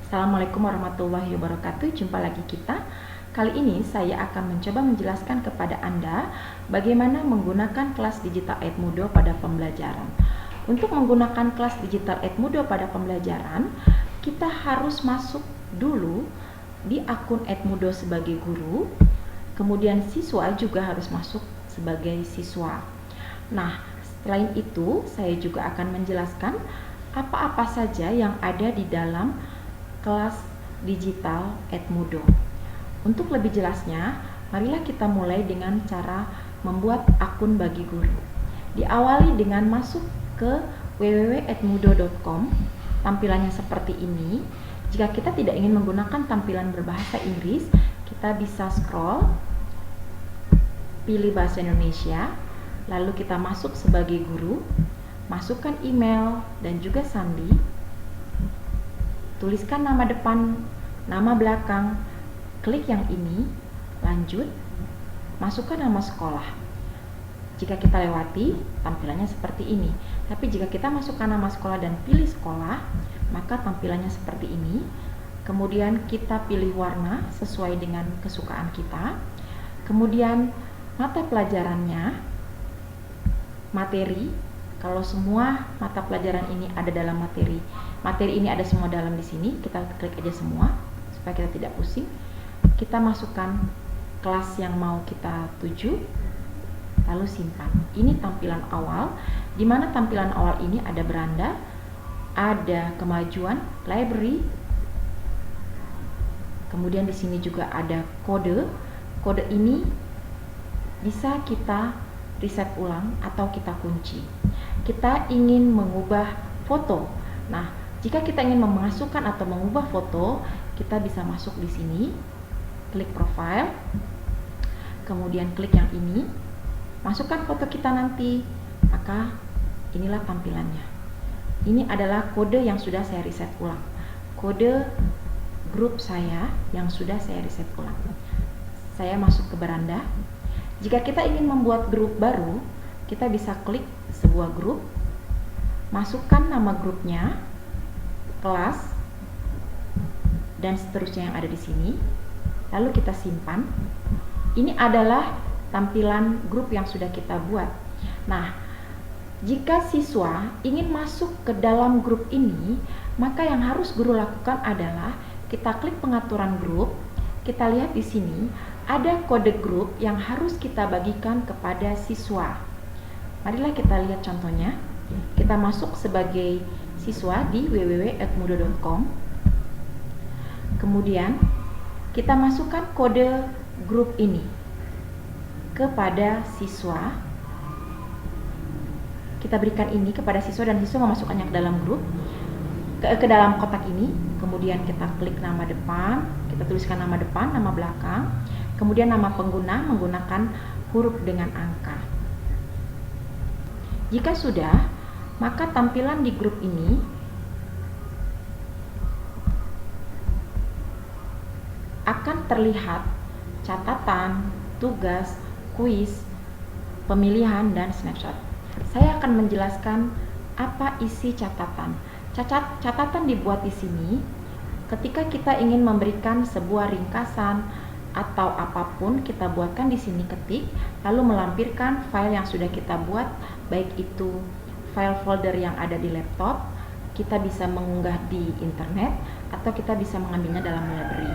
Assalamualaikum warahmatullahi wabarakatuh. Jumpa lagi kita. Kali ini saya akan mencoba menjelaskan kepada Anda bagaimana menggunakan kelas digital Edmudo pada pembelajaran. Untuk menggunakan kelas digital Edmudo pada pembelajaran, kita harus masuk dulu di akun Edmudo sebagai guru. Kemudian siswa juga harus masuk sebagai siswa. Nah, selain itu saya juga akan menjelaskan apa-apa saja yang ada di dalam kelas digital Edmudo. Untuk lebih jelasnya, marilah kita mulai dengan cara membuat akun bagi guru. Diawali dengan masuk ke www.edmudo.com. Tampilannya seperti ini. Jika kita tidak ingin menggunakan tampilan berbahasa Inggris, kita bisa scroll, pilih bahasa Indonesia, lalu kita masuk sebagai guru, masukkan email dan juga sandi, tuliskan nama depan, nama belakang, klik yang ini, lanjut, masukkan nama sekolah. Jika kita lewati, tampilannya seperti ini. Tapi jika kita masukkan nama sekolah dan pilih sekolah, maka tampilannya seperti ini. Kemudian kita pilih warna sesuai dengan kesukaan kita. Kemudian mata pelajarannya, materi. Kalau semua mata pelajaran ini ada dalam materi ini ada semua dalam di sini, kita klik aja semua supaya kita tidak pusing. Kita masukkan kelas yang mau kita tuju, lalu simpan. Ini tampilan awal, di mana tampilan awal ini ada beranda, ada kemajuan, library, kemudian di sini juga ada kode. Kode ini bisa kita reset ulang atau kita kunci. Kita ingin mengubah foto. Nah, jika kita ingin memasukkan atau mengubah foto, kita bisa masuk di sini, klik profile, kemudian klik yang ini, masukkan foto kita nanti, maka inilah tampilannya. Ini adalah kode yang sudah saya reset ulang, kode grup saya yang sudah saya reset ulang. Saya masuk ke beranda. Jika kita ingin membuat grup baru, kita bisa klik sebuah grup, masukkan nama grupnya, kelas, dan seterusnya yang ada di sini, lalu kita simpan. Ini adalah tampilan grup yang sudah kita buat. Nah, jika siswa ingin masuk ke dalam grup ini, maka yang harus guru lakukan adalah kita klik pengaturan grup, kita lihat di sini ada kode grup yang harus kita bagikan kepada siswa. Marilah kita lihat contohnya. Kita masuk sebagai siswa di www.edmudo.com. Kemudian kita masukkan kode grup ini kepada siswa. Kita berikan ini kepada siswa dan siswa memasukkannya ke dalam grup, ke dalam kotak ini. Kemudian kita klik nama depan, kita tuliskan nama depan, nama belakang, kemudian nama pengguna menggunakan huruf dengan angka. Jika sudah, maka tampilan di grup ini akan terlihat catatan, tugas, kuis, pemilihan, dan snapshot. Saya akan menjelaskan apa isi catatan. Catatan dibuat di sini ketika kita ingin memberikan sebuah ringkasan atau apapun, kita buatkan di sini, ketik, lalu melampirkan file yang sudah kita buat, baik itu file folder yang ada di laptop, kita bisa mengunggah di internet, atau kita bisa mengambilnya dalam library.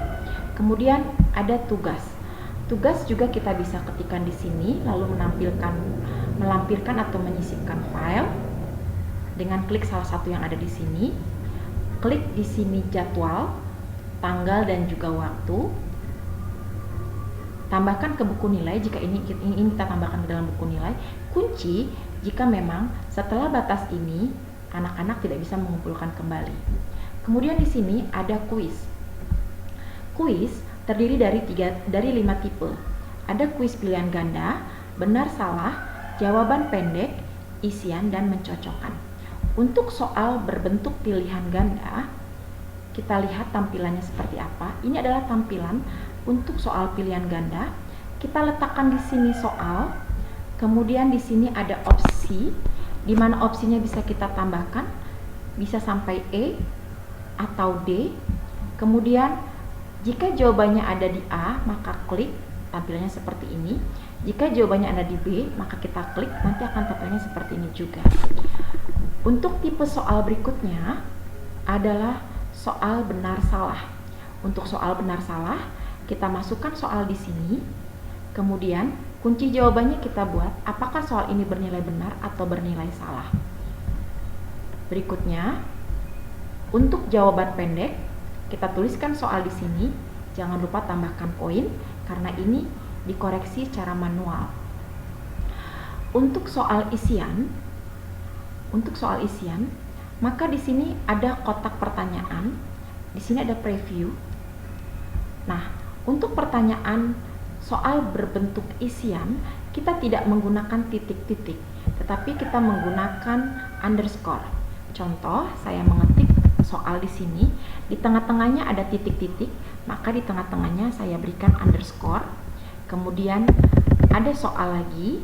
Kemudian ada tugas. Tugas juga kita bisa ketikkan di sini, lalu melampirkan atau menyisipkan file dengan klik salah satu yang ada di sini. Klik di sini jadwal, tanggal dan juga waktu. Tambahkan ke buku nilai jika ini kita tambahkan ke dalam buku nilai. Kunci jika memang setelah batas ini anak-anak tidak bisa mengumpulkan kembali. Kemudian di sini ada kuis. Kuis terdiri dari 5 tipe. Ada kuis pilihan ganda, benar salah, jawaban pendek, isian, dan mencocokkan. Untuk soal berbentuk pilihan ganda, kita lihat tampilannya seperti apa. Ini adalah tampilan untuk soal pilihan ganda. Kita letakkan di sini soal, kemudian di sini ada opsi, di mana opsinya bisa kita tambahkan, bisa sampai E atau D, Kemudian jika jawabannya ada di A, maka klik, tampilannya seperti ini. Jika jawabannya ada di B, maka kita klik, nanti akan tampilannya seperti ini juga. Untuk tipe soal berikutnya adalah soal benar salah. Untuk soal benar salah, kita masukkan soal di sini. Kemudian kunci jawabannya kita buat apakah soal ini bernilai benar atau bernilai salah. Berikutnya, untuk jawaban pendek, kita tuliskan soal di sini. Jangan lupa tambahkan poin karena ini dikoreksi secara manual. Untuk soal isian, maka di sini ada kotak pertanyaan. Di sini ada preview. Nah, untuk pertanyaan soal berbentuk isian, kita tidak menggunakan titik-titik, tetapi kita menggunakan underscore. Contoh, saya mengetik soal di sini, di tengah-tengahnya ada titik-titik, maka di tengah-tengahnya saya berikan underscore. Kemudian ada soal lagi,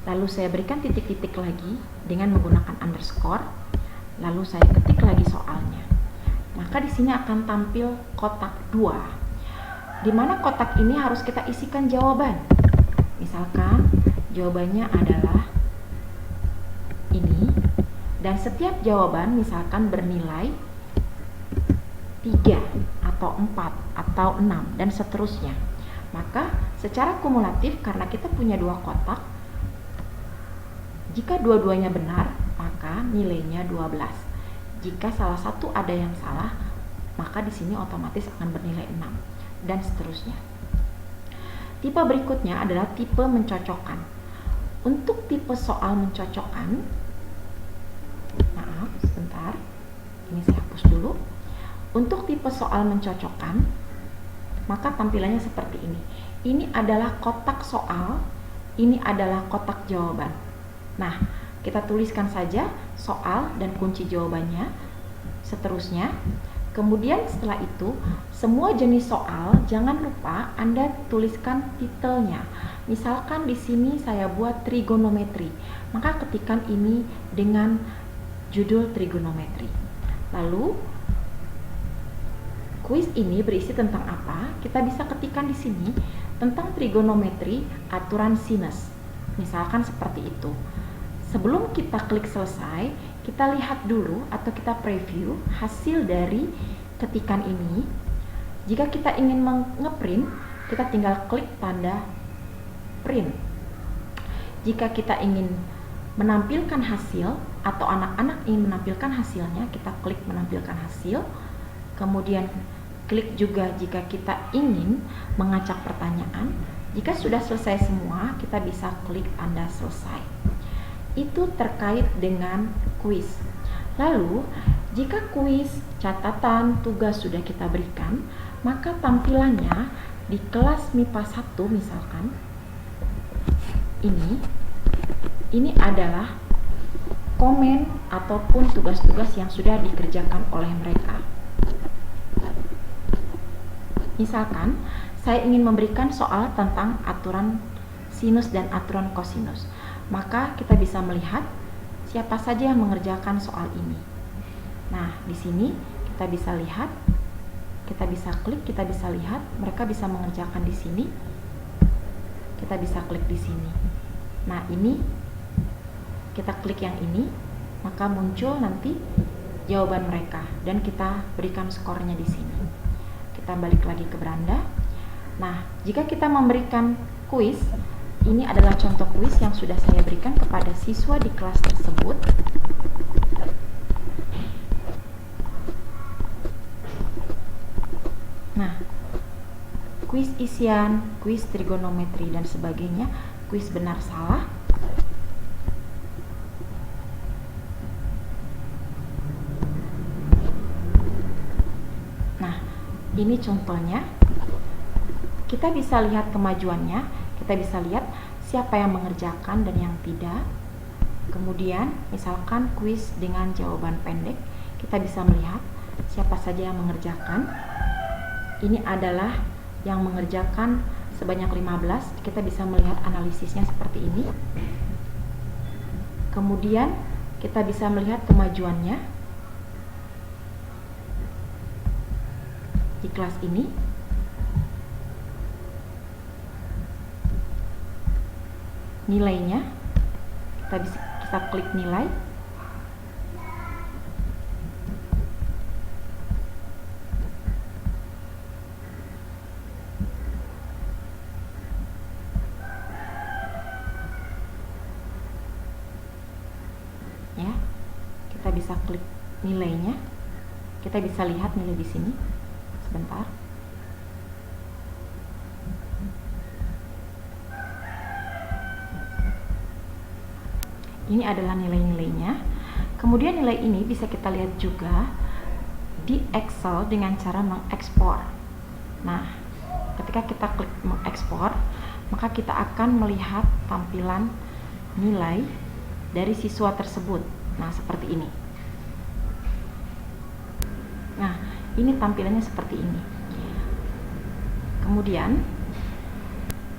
lalu saya berikan titik-titik lagi dengan menggunakan underscore, lalu saya ketik lagi soalnya. Maka di sini akan tampil kotak 2. Di mana kotak ini harus kita isikan jawaban. Misalkan jawabannya adalah ini, dan setiap jawaban misalkan bernilai 3 atau 4 atau 6 dan seterusnya. Maka secara kumulatif karena kita punya 2 kotak, jika dua-duanya benar maka nilainya 12. Jika salah satu ada yang salah, maka di sini otomatis akan bernilai 6 dan seterusnya. Tipe berikutnya adalah tipe mencocokkan. Untuk tipe soal mencocokkan, maaf sebentar, ini saya hapus dulu. Untuk tipe soal mencocokkan, maka tampilannya seperti ini. Ini adalah kotak soal, ini adalah kotak jawaban. Nah, kita tuliskan saja soal dan kunci jawabannya, seterusnya. Kemudian setelah itu, semua jenis soal jangan lupa Anda tuliskan titelnya. Misalkan di sini saya buat trigonometri, maka ketikkan ini dengan judul trigonometri. Lalu kuis ini berisi tentang apa? Kita bisa ketikkan di sini tentang trigonometri, aturan sinus. Misalkan seperti itu. Sebelum kita klik selesai, kita lihat dulu atau kita preview hasil dari ketikan ini. Jika kita ingin ngeprint, kita tinggal klik tanda print. Jika kita ingin menampilkan hasil atau anak-anak ingin menampilkan hasilnya, kita klik menampilkan hasil. Kemudian klik juga jika kita ingin mengacak pertanyaan. Jika sudah selesai semua, kita bisa klik tanda selesai. Itu terkait dengan kuis. Lalu, jika kuis, catatan, tugas sudah kita berikan, maka tampilannya di kelas MIPA 1 misalkan, ini adalah komen ataupun tugas-tugas yang sudah dikerjakan oleh mereka. Misalkan, saya ingin memberikan soal tentang aturan sinus dan aturan kosinus. Maka kita bisa melihat siapa saja yang mengerjakan soal ini. Nah, di sini kita bisa lihat, kita bisa klik, kita bisa lihat, mereka bisa mengerjakan di sini. Kita bisa klik di sini. Nah, ini kita klik yang ini, maka muncul nanti jawaban mereka dan kita berikan skornya di sini. Kita balik lagi ke beranda. Nah, jika kita memberikan kuis, ini adalah contoh kuis yang sudah saya berikan kepada siswa di kelas tersebut. Nah, kuis isian, kuis trigonometri dan sebagainya, kuis benar salah. Nah, ini contohnya. Kita bisa lihat kemajuannya. Kita bisa lihat siapa yang mengerjakan dan yang tidak. Kemudian misalkan kuis dengan jawaban pendek, kita bisa melihat siapa saja yang mengerjakan. Ini adalah yang mengerjakan sebanyak 15. Kita bisa melihat analisisnya seperti ini. Kemudian kita bisa melihat kemajuannya. di kelas ini. Nilainya, kita klik nilai. Ya, kita bisa klik nilainya. Kita bisa lihat nilai di sini. Sebentar. Ini adalah nilai-nilainya. Kemudian nilai ini bisa kita lihat juga di Excel dengan cara mengekspor. Nah, ketika kita klik mengekspor, maka kita akan melihat tampilan nilai dari siswa tersebut. Nah, seperti ini. Nah, ini tampilannya seperti ini. Kemudian,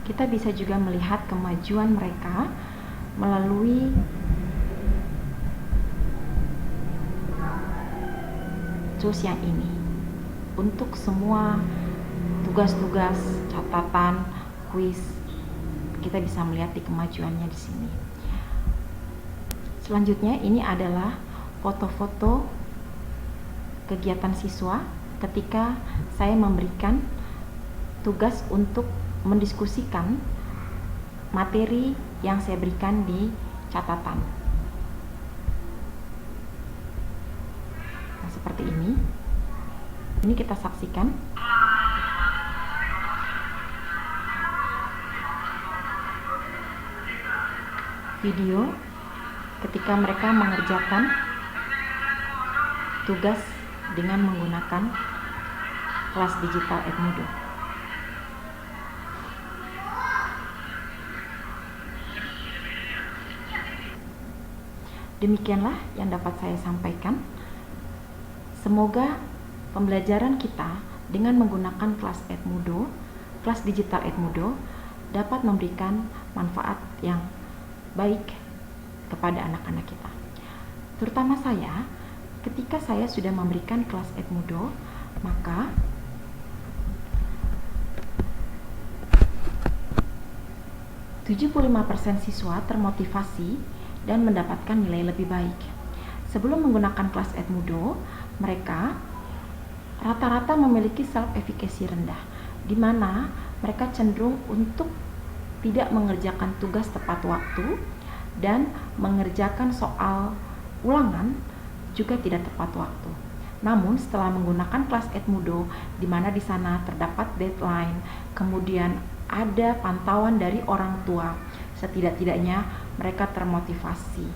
kita bisa juga melihat kemajuan mereka melalui tools yang ini. Untuk semua tugas-tugas, catatan, kuis, kita bisa melihat di kemajuannya di sini. Selanjutnya, ini adalah foto-foto kegiatan siswa ketika saya memberikan tugas untuk mendiskusikan materi yang saya berikan di catatan. Nah, seperti ini. Ini kita saksikan. Video ketika mereka mengerjakan tugas dengan menggunakan kelas digital Edmodo. Demikianlah yang dapat saya sampaikan. Semoga pembelajaran kita dengan menggunakan kelas Edmodo, kelas digital Edmodo, dapat memberikan manfaat yang baik kepada anak-anak kita. Terutama saya, ketika saya sudah memberikan kelas Edmodo, maka %75% siswa termotivasi dan mendapatkan nilai lebih baik. Sebelum menggunakan kelas Edmodo, mereka rata-rata memiliki self-efficacy rendah, di mana mereka cenderung untuk tidak mengerjakan tugas tepat waktu dan mengerjakan soal ulangan juga tidak tepat waktu. Namun setelah menggunakan kelas Edmodo, di mana di sana terdapat deadline, kemudian ada pantauan dari orang tua, setidak-tidaknya mereka termotivasi.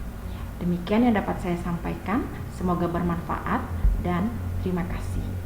Demikian yang dapat saya sampaikan. Semoga bermanfaat dan terima kasih.